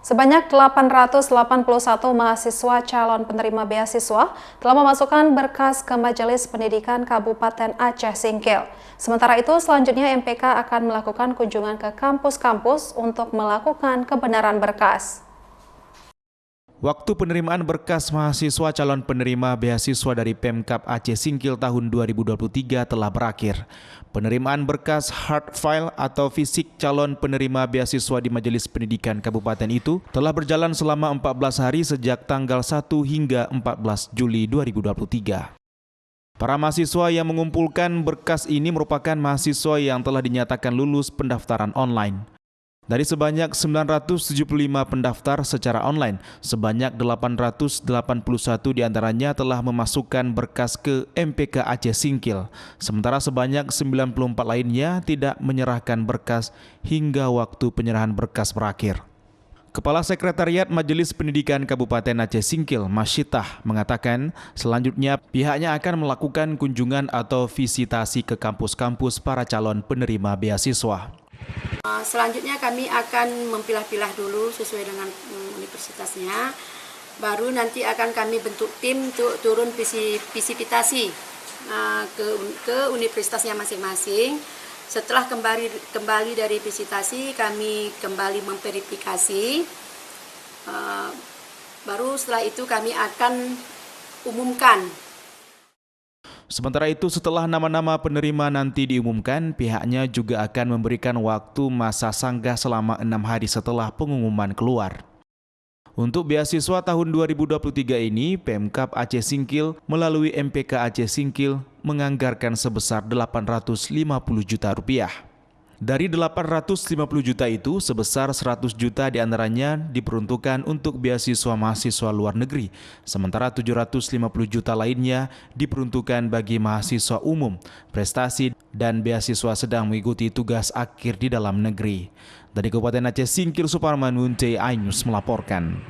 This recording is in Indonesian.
Sebanyak 881 mahasiswa calon penerima beasiswa telah memasukkan berkas ke Majelis Pendidikan Kabupaten Aceh Singkil. Sementara itu, selanjutnya MPK akan melakukan kunjungan ke kampus-kampus untuk melakukan kebenaran berkas. Waktu penerimaan berkas mahasiswa calon penerima beasiswa dari Pemkab Aceh Singkil tahun 2023 telah berakhir. Penerimaan berkas hard file atau fisik calon penerima beasiswa di Majelis Pendidikan Kabupaten itu telah berjalan selama 14 hari sejak tanggal 1 hingga 14 Juli 2023. Para mahasiswa yang mengumpulkan berkas ini merupakan mahasiswa yang telah dinyatakan lulus pendaftaran online. Dari sebanyak 975 pendaftar secara online, sebanyak 881 diantaranya telah memasukkan berkas ke MPK Aceh Singkil, sementara sebanyak 94 lainnya tidak menyerahkan berkas hingga waktu penyerahan berkas berakhir. Kepala Sekretariat Majelis Pendidikan Kabupaten Aceh Singkil, Masyitah, mengatakan selanjutnya pihaknya akan melakukan kunjungan atau visitasi ke kampus-kampus para calon penerima beasiswa. Selanjutnya kami akan memilah-pilah dulu sesuai dengan universitasnya. Baru nanti akan kami bentuk tim untuk turun visitasi ke universitasnya masing-masing. Setelah kembali dari visitasi, kami kembali memverifikasi. Baru setelah itu kami akan umumkan. Sementara itu, setelah nama-nama penerima nanti diumumkan, pihaknya juga akan memberikan waktu masa sanggah selama 6 hari setelah pengumuman keluar. Untuk beasiswa tahun 2023 ini, Pemkab Aceh Singkil melalui MPK Aceh Singkil menganggarkan sebesar 850 juta rupiah. Dari 850 juta itu, sebesar 100 juta diantaranya diperuntukkan untuk beasiswa mahasiswa luar negeri, sementara 750 juta lainnya diperuntukkan bagi mahasiswa umum, prestasi, dan beasiswa sedang mengikuti tugas akhir di dalam negeri. Dari Kabupaten Aceh Singkil, Suparman Munte, iNews melaporkan.